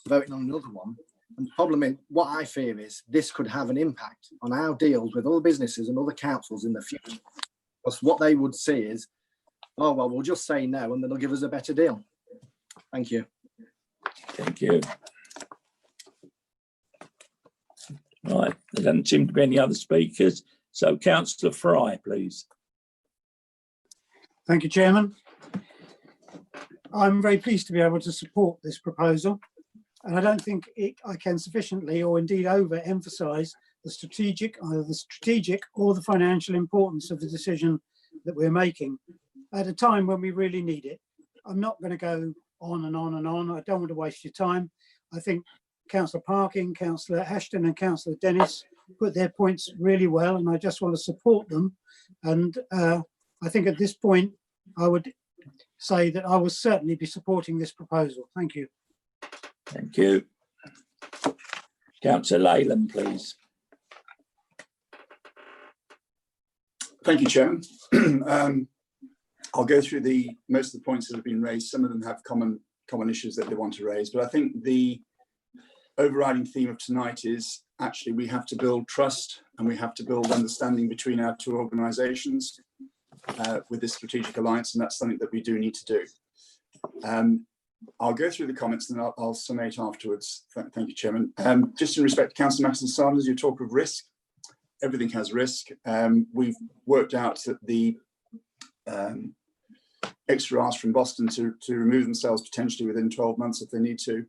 voting on another one. And the problem is, what I fear is this could have an impact on our deals with other businesses and other councils in the future. Because what they would see is, oh, well, we'll just say no, and then they'll give us a better deal. Thank you. Thank you. Right, there doesn't seem to be any other speakers. So Councillor Fry, please. Thank you, Chairman. I'm very pleased to be able to support this proposal, and I don't think I can sufficiently or indeed overemphasise the strategic, either the strategic or the financial importance of the decision that we're making at a time when we really need it. I'm not going to go on and on and on. I don't want to waste your time. I think Councillor Parkin, Councillor Ashton and Councillor Dennis put their points really well, and I just want to support them. And I think at this point, I would say that I will certainly be supporting this proposal. Thank you. Thank you. Councillor Leyland, please. Thank you, Chairman. I'll go through most of the points that have been raised. Some of them have common issues that they want to raise, but I think the overriding theme of tonight is actually we have to build trust and we have to build understanding between our two organisations with this strategic alliance, and that's something that we do need to do. I'll go through the comments and I'll summate afterwards. Thank you, Chairman. Just in respect to Councillor Maxson-Sanders, you talk of risk. Everything has risk. We've worked out that the extra ask from Boston to remove themselves potentially within 12 months if they need to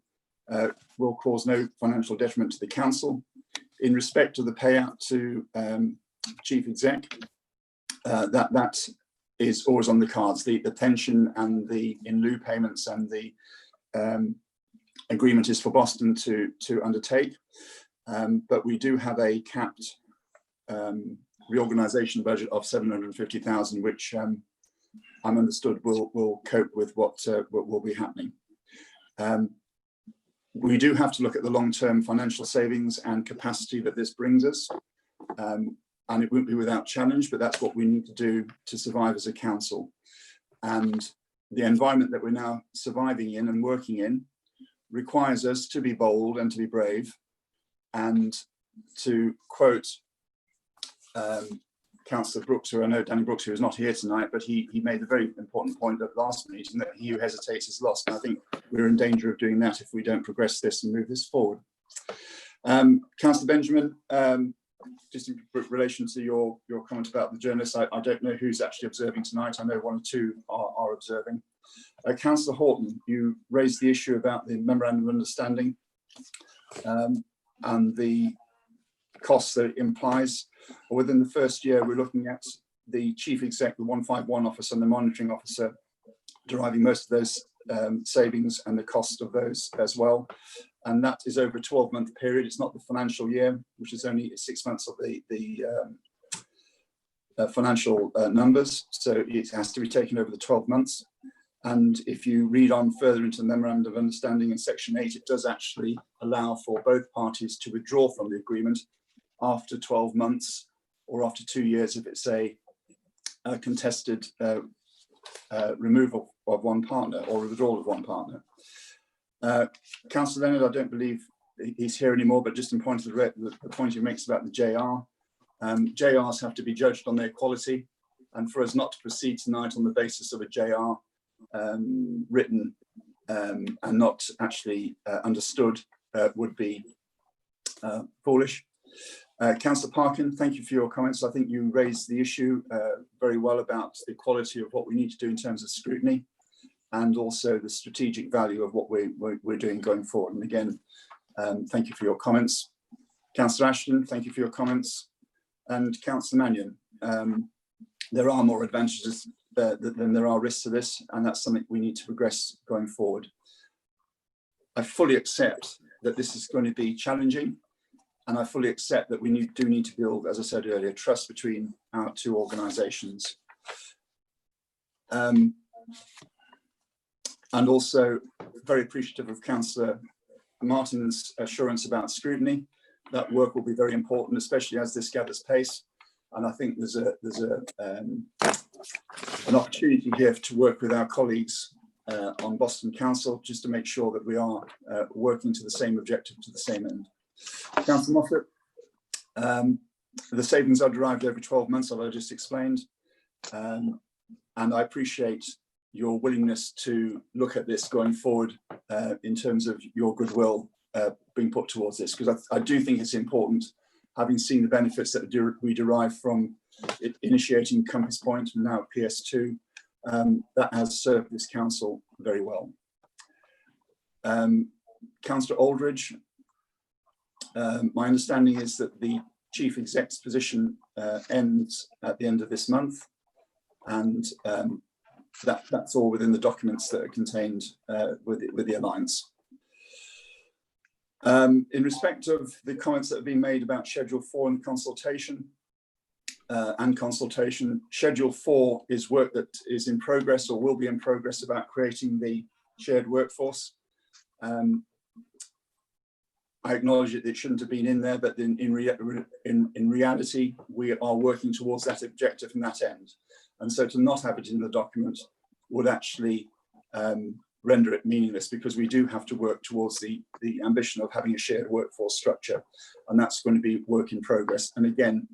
will cause no financial detriment to the council. In respect to the payout to Chief Exec, that is always on the cards. The pension and the in lieu payments and the agreement is for Boston to undertake, but we do have a capped reorganisation budget of 750,000, which I'm understood will cope with what will be happening. We do have to look at the long-term financial savings and capacity that this brings us, and it won't be without challenge, but that's what we need to do to survive as a council. And the environment that we're now surviving in and working in requires us to be bold and to be brave, and to quote Councillor Brooks, who I know Danny Brooks, who is not here tonight, but he made a very important point at the last meeting that he who hesitates is lost. And I think we're in danger of doing that if we don't progress this and move this forward. Councillor Benjamin, just in relation to your comment about the journalists, I don't know who's actually observing tonight. I know one or two are observing. Councillor Horton, you raised the issue about the Memorandum of Understanding and the costs that it implies. Within the first year, we're looking at the Chief Exec, the 151 officer and the monitoring officer deriving most of those savings and the cost of those as well. And that is over a 12-month period. It's not the financial year, which is only 6 months of the financial numbers. So it has to be taken over the 12 months. And if you read on further into the Memorandum of Understanding in Section 8, it does actually allow for both parties to withdraw from the agreement after 12 months or after 2 years if it's a contested removal of one partner or withdrawal of one partner. Councillor Leonard, I don't believe he's here anymore, but just in point of the point he makes about the JR, JRs have to be judged on their quality, and for us not to proceed tonight on the basis of a JR written and not actually understood would be foolish. Councillor Parkin, thank you for your comments. I think you raised the issue very well about the quality of what we need to do in terms of scrutiny, and also the strategic value of what we're doing going forward. And again, thank you for your comments. Councillor Ashton, thank you for your comments. And Councillor Mannion, there are more advantages than there are risks to this, and that's something we need to progress going forward. I fully accept that this is going to be challenging, and I fully accept that we do need to build, as I said earlier, trust between our two organisations. And also very appreciative of Councillor Martin's assurance about scrutiny. That work will be very important, especially as this gathers pace. And I think there's an opportunity here to work with our colleagues on Boston Council, just to make sure that we are working to the same objective, to the same end. Councillor Moffat, the savings are derived over 12 months, as I just explained. And I appreciate your willingness to look at this going forward in terms of your goodwill being put towards this, because I do think it's important, having seen the benefits that we derive from initiating Compass Point and now PS2, that has served this council very well. Councillor Aldridge, my understanding is that the Chief Exec's position ends at the end of this month, and that's all within the documents that are contained with the Alliance. In respect of the comments that have been made about Schedule 4 and consultation, Schedule 4 is work that is in progress or will be in progress about creating the shared workforce. I acknowledge that it shouldn't have been in there, but in reality, we are working towards that objective and that end. And so to not have it in the document would actually render it meaningless, because we do have to work towards the ambition of having a shared workforce structure, and that's going to be work in progress. And again,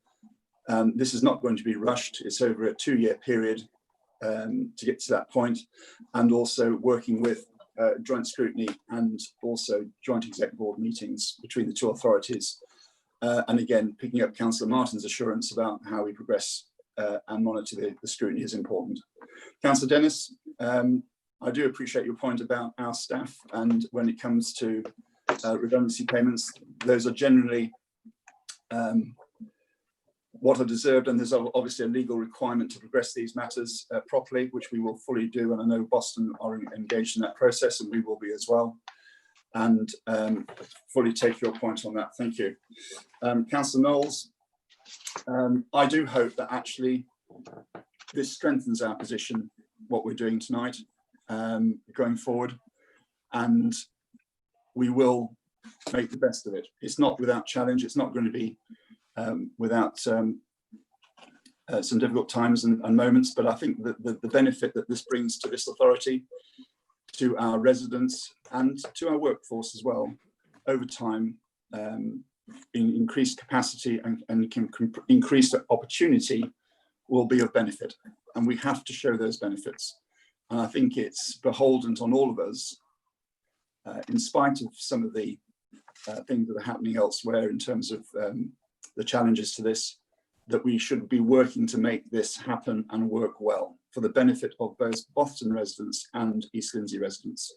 this is not going to be rushed. It's over a 2-year period to get to that point, and also working with joint scrutiny and also joint exec board meetings between the two authorities. And again, picking up Councillor Martin's assurance about how we progress and monitor the scrutiny is important. Councillor Dennis, I do appreciate your point about our staff, and when it comes to redundancy payments, those are generally what are deserved, and there's obviously a legal requirement to progress these matters properly, which we will fully do, and I know Boston are engaged in that process, and we will be as well, and fully take your point on that. Thank you. Councillor Knowles, I do hope that actually this strengthens our position, what we're doing tonight, going forward, and we will make the best of it. It's not without challenge. It's not going to be without some difficult times and moments, but I think that the benefit that this brings to this authority, to our residents and to our workforce as well, over time, in increased capacity and increased opportunity, will be of benefit, and we have to show those benefits. And I think it's beholden on all of us, in spite of some of the things that are happening elsewhere in terms of the challenges to this, that we should be working to make this happen and work well for the benefit of both Boston residents and East Lindsey residents.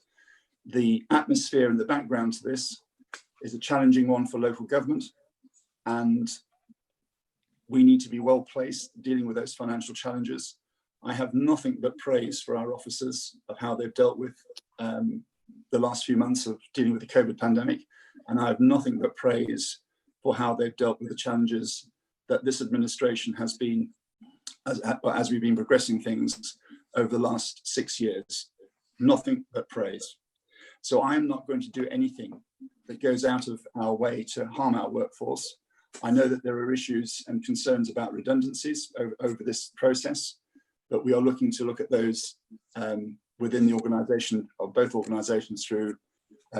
The atmosphere and the background to this is a challenging one for local government, and we need to be well placed dealing with those financial challenges. I have nothing but praise for our officers of how they've dealt with the last few months of dealing with the COVID pandemic, and I have nothing but praise for how they've dealt with the challenges that this administration has been, as we've been progressing things over the last 6 years. Nothing but praise. So I am not going to do anything that goes out of our way to harm our workforce. I know that there are issues and concerns about redundancies over this process, but we are looking to look at those within the organisation of both organisations through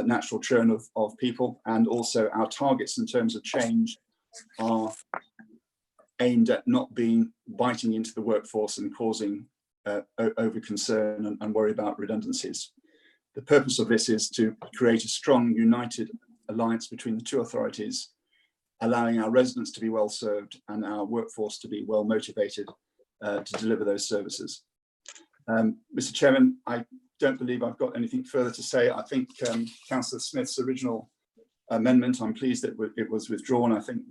natural churn of people, and also our targets in terms of change are aimed at not biting into the workforce and causing over concern and worry about redundancies. The purpose of this is to create a strong, united alliance between the two authorities, allowing our residents to be well served and our workforce to be well motivated to deliver those services. Mr. Chairman, I don't believe I've got anything further to say. I think Councillor Smith's original amendment, I'm pleased that it was withdrawn. I think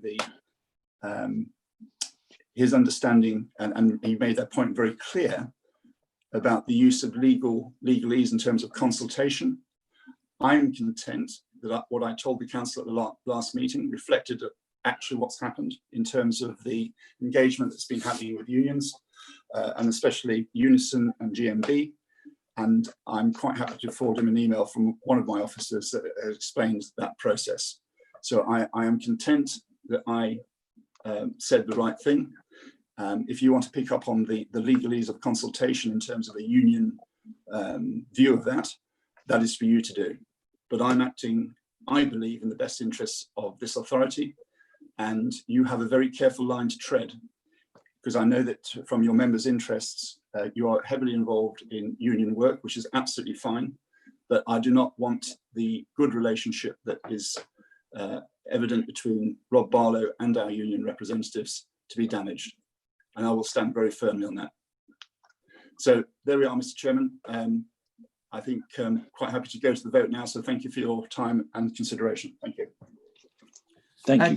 his understanding, and he made that point very clear about the use of legalese in terms of consultation. I'm content that what I told the council at the last meeting reflected actually what's happened in terms of the engagement that's been happening with unions, and especially Unison and GMB. And I'm quite happy to forward him an email from one of my officers that explains that process. So I am content that I said the right thing. If you want to pick up on the legalese of consultation in terms of a union view of that, that is for you to do. But I'm acting, I believe, in the best interests of this authority, and you have a very careful line to tread, because I know that from your members' interests, you are heavily involved in union work, which is absolutely fine, but I do not want the good relationship that is evident between Rob Barlow and our union representatives to be damaged, and I will stand very firmly on that. So there we are, Mr. Chairman. I think quite happy to go to the vote now, so thank you for your time and consideration. Thank you. Thank you,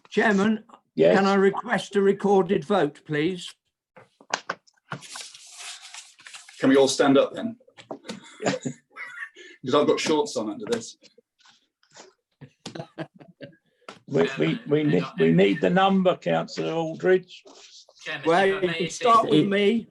Chairman, yes. Can I request a recorded vote, please? Can we all stand up then? Because I've got shorts on under this. We need the number, Councillor Aldridge. Chairman, Well, you can start with me.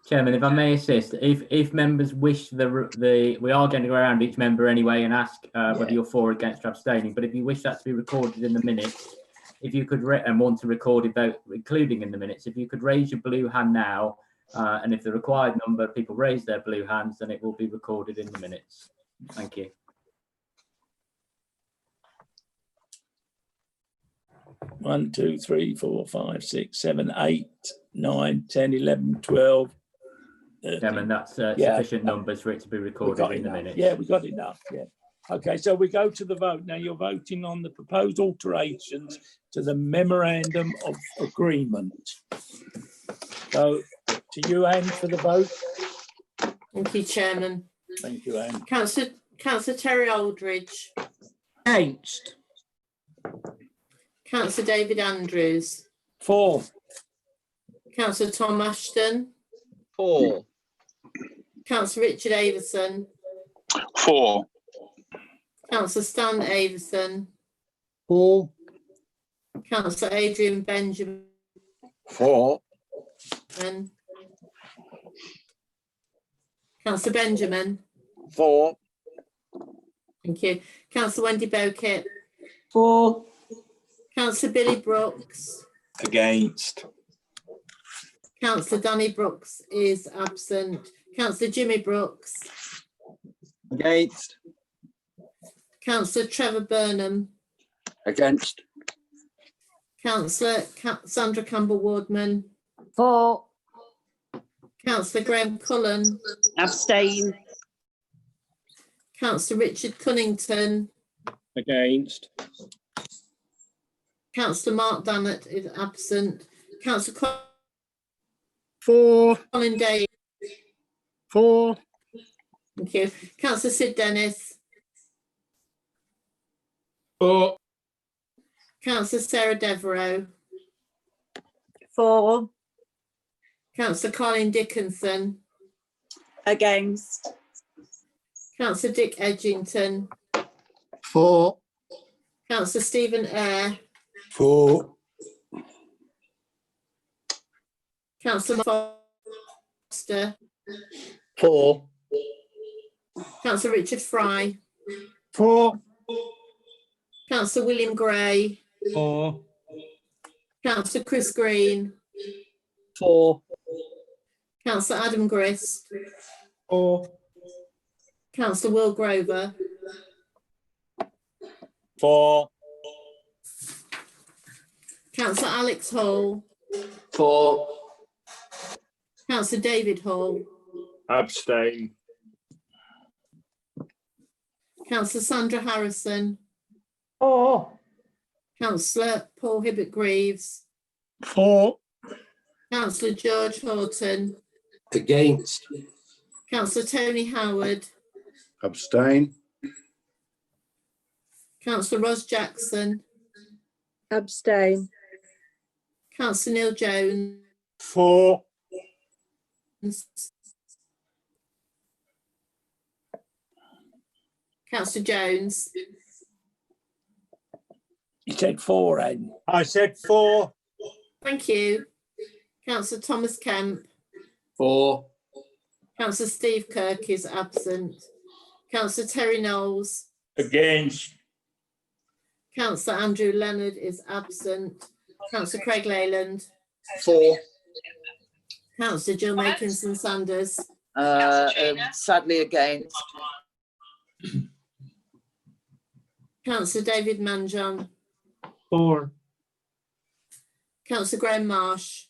Chairman, if I may assist, if members wish we are going to go around each member anyway and ask whether you're for, against, or abstaining. But if you wish that to be recorded in the minutes, if you could and want to record it vote, including in the minutes, if you could raise your blue hand now, And if the required number of people raise their blue hands, then it will be recorded in the minutes. Thank you. One, 2, 3, 4, 5, 6, 7, 8, 9, 10, 11, 12. Chairman, that's sufficient numbers for it to be recorded in the minutes. Yeah, we got enough. Yeah. Okay, so we go to the vote. Now you're voting on the proposed alterations to the Memorandum of Agreement. So to you, Anne, for the vote. Thank you, Chairman. Thank you, Anne. Councillor Terry Aldridge. Against. Councillor David Andrews. For. Councillor Tom Ashton. For. Councillor Richard Avison. For. Councillor Stan Avison. For. Councillor Adrian Benjamin. For. Councillor Benjamin. For. Thank you. Councillor Wendy Bowkett. For. Councillor Billy Brooks. Against. Councillor Danny Brooks is absent. Councillor Jimmy Brooks. Against. Councillor Trevor Burnham. Against. Councillor Sandra Campbell-Wardman. For. Councillor Graham Cullen. Abstain. Councillor Richard Cunnington. Against. Councillor Mark Dannett is absent. Councillor For. Colin Day. For. Thank you. Councillor Sid Dennis. For. Councillor Sarah Devereux. For. Councillor Colin Dickinson. Against. Councillor Dick Edgington. For. Councillor Stephen Eyre. For. Councillor Foster. For. Councillor Richard Fry. For. Councillor William Gray. For. Councillor Chris Green. For. Councillor Adam Grist. For. Councillor Will Grover. For. Councillor Alex Hall. For. Councillor David Hall. Abstain. Councillor Sandra Harrison. For. Councillor Paul Hibbert-Greaves. For. Councillor George Horton. Against. Councillor Tony Howard. Abstain. Councillor Ros Jackson. Abstain. Councillor Neil Jones. For. Councillor Jones. You said for, Anne. I said for. Thank you. Councillor Thomas Kemp. For. Councillor Steve Kirk is absent. Councillor Terry Knowles. Against. Councillor Andrew Leonard is absent. Councillor Craig Leyland. For. Councillor Jill Makinson Sanders. Sadly against. Councillor David Manjon. For. Councillor Graham Marsh.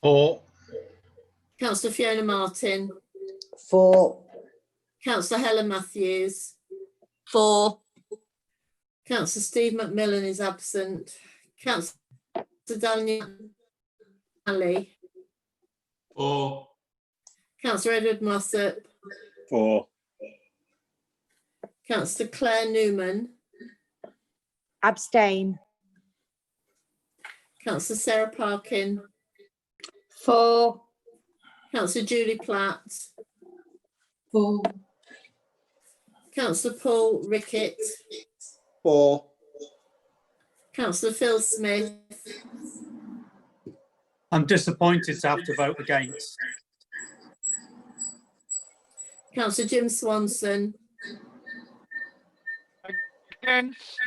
For. Councillor Fiona Martin. For. Councillor Helen Matthews. For. Councillor Steve McMillan is absent. Councillor Daniel Ali. For. Councillor Edward Mossop. For. Councillor Claire Newman. Abstain. Councillor Sarah Parkin. For. Councillor Julie Platt. For. Councillor Paul Rickett. For. Councillor Phil Smith. I'm disappointed to have to vote against. Councillor Jim Swanson. Against.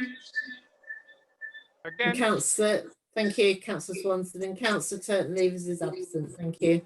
And Councillor Thank you, councillor Swanson, and councillor Turton Leavers is absent. Thank you.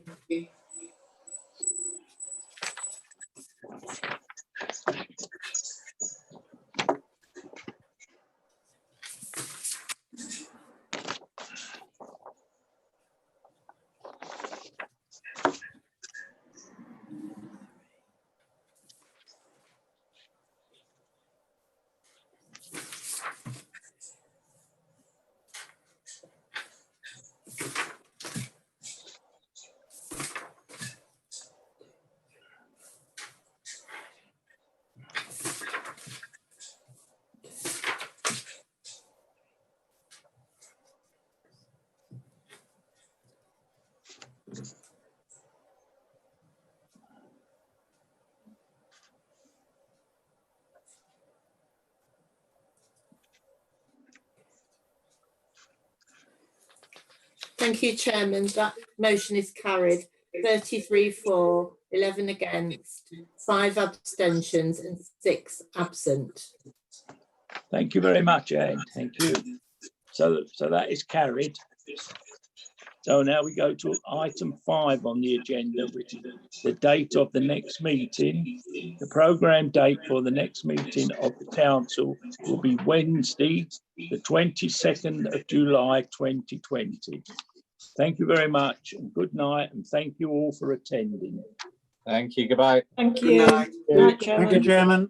Thank you, Chairman. That motion is carried. 33 for, 11 against, 5 abstentions and 6 absent. Thank you very much, Anne. Thank you. So that is carried. So now we go to item 5 on the agenda, which is the date of the next meeting. The programme date for the next meeting of the council will be Wednesday, the 22nd of July, 2020. Thank you very much and good night, and thank you all for attending. Thank you. Goodbye. Thank Good you. night. Good night, Thank you, Chairman.